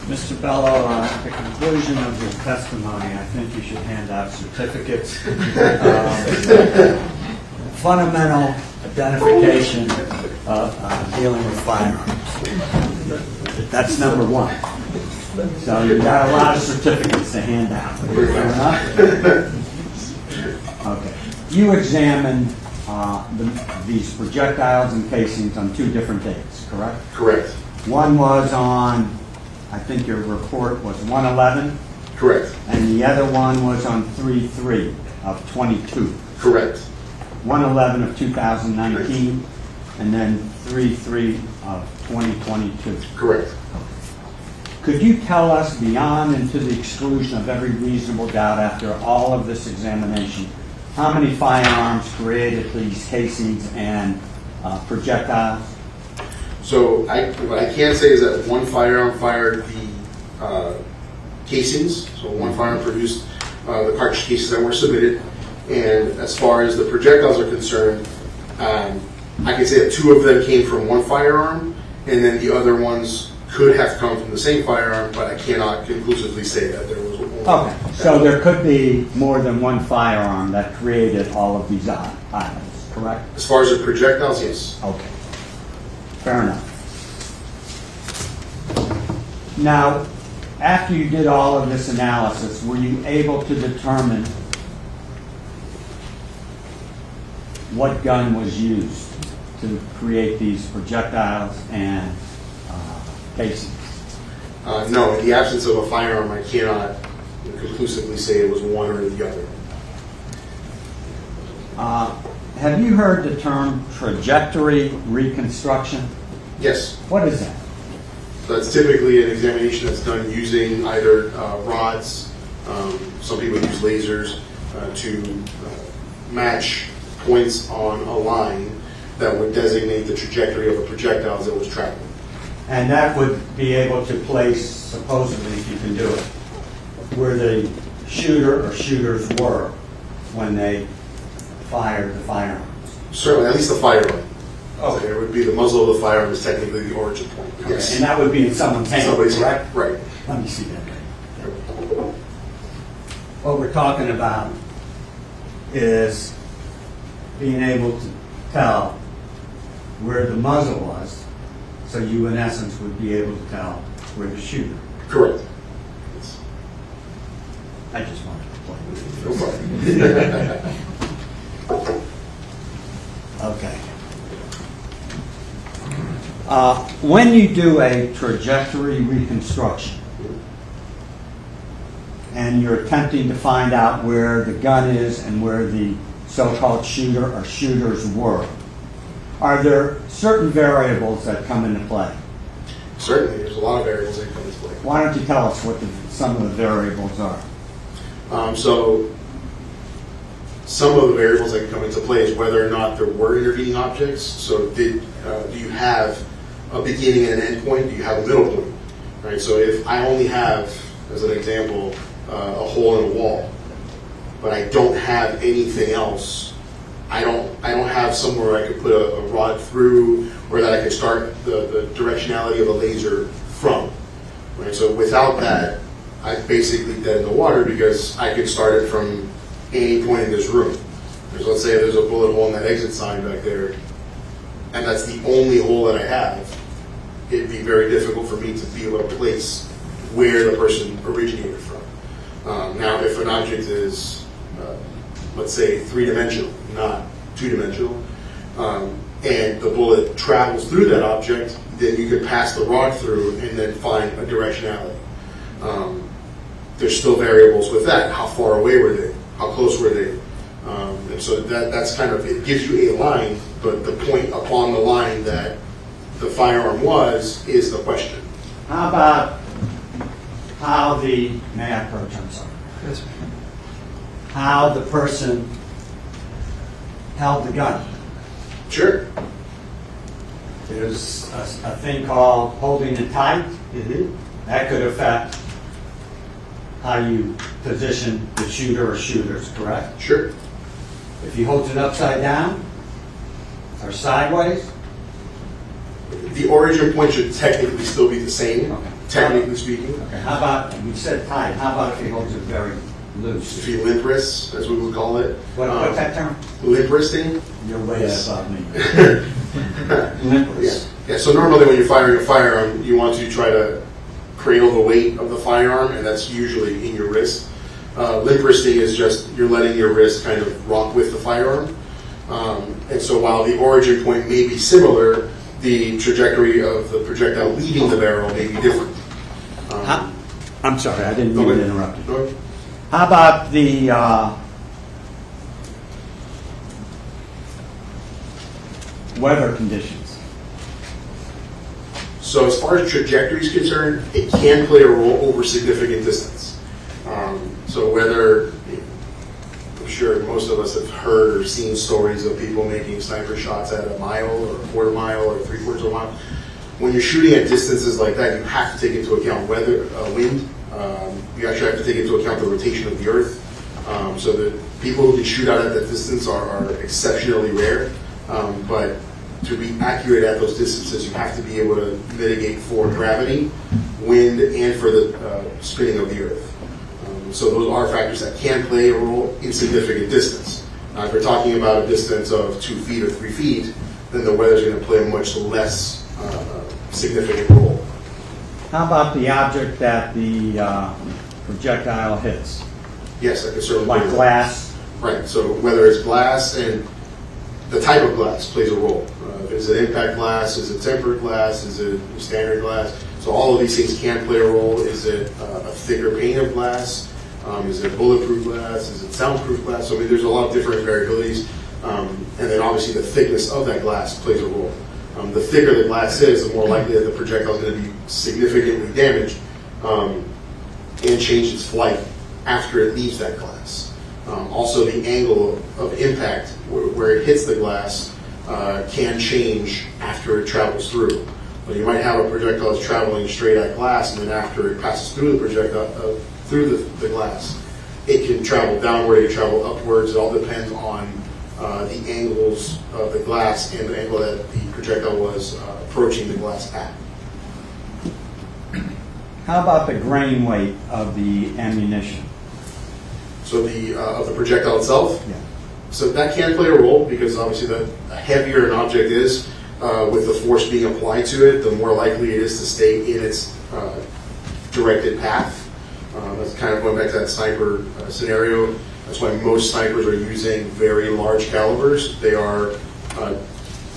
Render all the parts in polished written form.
Mr. Bello, at the conclusion of your testimony, I think you should hand out certificates. Fundamental identification of dealing with firearms. That's number one. So you've got a lot of certificates to hand out. Fair enough? Okay. You examined these projectiles and casings on 2 different dates, correct? Correct. One was on, I think your report was 1/11, Correct. and the other one was on 3/3 of 22. Correct. 1/11 of 2019, and then 3/3 of 2022. Correct. Could you tell us, beyond and to the exclusion of every reasonable doubt after all of this examination, how many firearms created these casings and projectiles? So what I can say is that one firearm fired the casings. So one firearm produced the cartridge cases that were submitted. And as far as the projectiles are concerned, I can say that 2 of them came from one firearm, and then the other ones could have come from the same firearm, but I cannot conclusively say that there was only. Okay, so there could be more than one firearm that created all of these items, correct? As far as the projectiles, yes. Okay, fair enough. Now, after you did all of this analysis, were you able to determine what gun was used to create these projectiles and casings? No, in the absence of a firearm, I cannot conclusively say it was one or the other. Have you heard the term trajectory reconstruction? Yes. What is that? So that's typically an examination that's done using either rods, some people use lasers, to match points on a line that would designate the trajectory of a projectile as it was traveling. And that would be able to place, supposedly, if you can do it, where the shooter or shooters were when they fired the firearms. Certainly, at least the firearm. Okay. It would be the muzzle of the firearm is technically the origin point. Okay. Yes. And that would be in someone's hand, Somebody's correct? Right. Let me see that. What we're talking about is being able to tell where the muzzle was, so you, in essence, would be able to tell where the shooter. Correct. Yes. I just wanted to play with you. No problem. Okay. When you do a trajectory reconstruction and you're attempting to find out where the gun is and where the so-called shooter or shooters were, are there certain variables that come into play? Certainly, there's a lot of variables that come into play. Why don't you tell us what some of the variables are? So some of the variables that can come into play is whether or not there were intervening objects. So do you have a beginning and an end point? Do you have a middle point? Right. So if I only have, as an example, a hole in a wall, but I don't have anything else, I don't have somewhere I could put a rod through, or that I could start the directionality of a laser from. Right. So without that, I'm basically dead in the water, because I could start it from any point in this room. So let's say there's a bullet hole in that exit sign back there, and that's the only hole that I have. It'd be very difficult for me to be able to place where the person originated from. Now, if an object is, let's say, 3-dimensional, not 2-dimensional, and the bullet travels through that object, then you could pass the rod through and then find a directionality. There's still variables with that. How far away were they? How close were they? And so that's kind of, it gives you a line, but the point upon the line that the firearm was is the question. How about how the, may I approach, I'm sorry. Yes, How the person held the gun? Sure. There's a thing called holding it tight. Mm-hmm. That could affect how you position the shooter or shooters, correct? Sure. If he holds it upside down or sideways, The origin point should technically still be the same. okay. technically speaking. Okay, how about, you said tight, how about if he holds it very loose? If you limp wrists, as we would call it. What's that term? Limp wristing. You're way Yes. above me. Limp wrist. Yeah, so normally when you're firing a firearm, you want to try to cradle the weight of the firearm, and that's usually in your wrist. Limp wristing is just you're letting your wrist kind of rock with the firearm. And so while the origin point may be similar, the trajectory of the projectile leaving the barrel may be different. I'm sorry, I didn't mean to interrupt you. Go ahead. How about the weather conditions? So as far as trajectory is concerned, it can play a role over significant distance. So whether, I'm sure most of us have heard or seen stories of people making sniper shots at a mile or a quarter mile or 3/4 of a mile. When you're shooting at distances like that, you have to take into account weather, wind. You actually have to take into account the rotation of the earth. So the people who can shoot out at that distance are exceptionally rare. But to be accurate at those distances, you have to be able to mitigate for gravity, wind, and for the spinning of the earth. So those are factors that can play a role in significant distance. If we're talking about a distance of 2 feet or 3 feet, then the weather is going to play a much less significant role. How about the object that the projectile hits? Yes, I can certainly. Like glass? Right, so whether it's glass and the type of glass plays a role. Is it impact glass? Is it tempered glass? Is it standard glass? So all of these things can play a role. Is it a thicker pane of glass? Is it bulletproof glass? Is it soundproof glass? So I mean, there's a lot of different variabilities. And then obviously the thickness of that glass plays a role. The thicker the glass is, the more likely that the projectile is going to be significantly damaged and change its flight after it leaves that glass. Also, the angle of impact, where it hits the glass, can change after it travels through. But you might have a projectile that's traveling straight at glass, and then after it passes through the projectile, through the glass, it can travel downward, it can travel upwards. It all depends on the angles of the glass and the angle that the projectile was approaching the glass at. How about the grain weight of the ammunition? So of the projectile itself? Yeah. So that can play a role because obviously the heavier an object is, with the force being applied to it, the more likely it is to stay in its directed path. That's kind of going back to that sniper scenario. That's why most snipers are using very large calibers. They are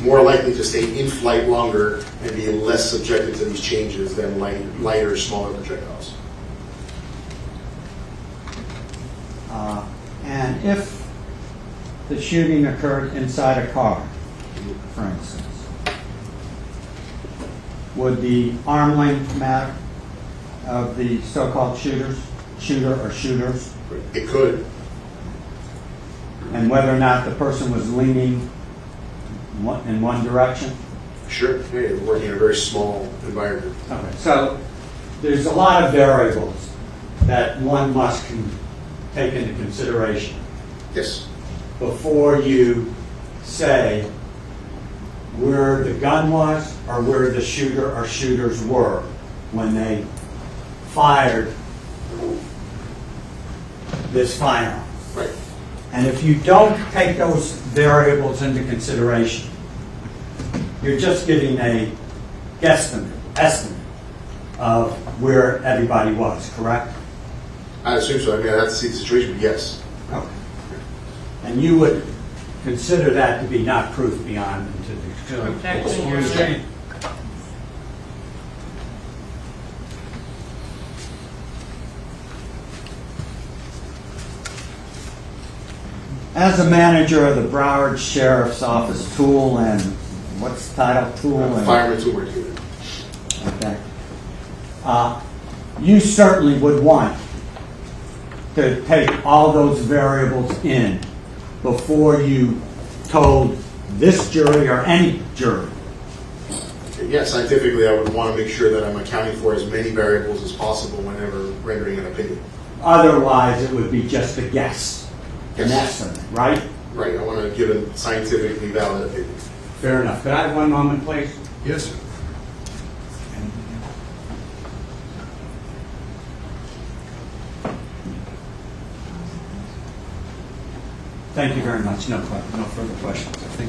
more likely to stay in flight longer and be less subjected to these changes than lighter, smaller projectiles. And if the shooting occurred inside a car, for instance, would the arm length matter of the so-called shooter or shooters? It could. And whether or not the person was leaning in one direction? Sure. Yeah, you're working in a very small environment. Okay, so there's a lot of variables that one must take into consideration Yes. before you say where the gun was or where the shooter or shooters were when they fired this firearm. Right. And if you don't take those variables into consideration, you're just giving a guesstimate, estimate of where everybody was, correct? I assume so. I mean, I'd have to see the situation, but yes. Okay. And you would consider that to be not proof beyond Protecting your life. As a manager of the Broward Sheriff's Office tool and what's the title? Tool and Fireman toolwork unit. okay. You certainly would want to take all those variables in before you told this jury or any jury. Yeah, scientifically, I would want to make sure that I'm accounting for as many variables as possible whenever rendering an opinion. Otherwise, it would be just a guess, an Yes. estimate, right? Right. I want to give a scientifically valid opinion. Fair enough. Could I have one moment, please? Yes, sir. Thank you very much. No further questions. I think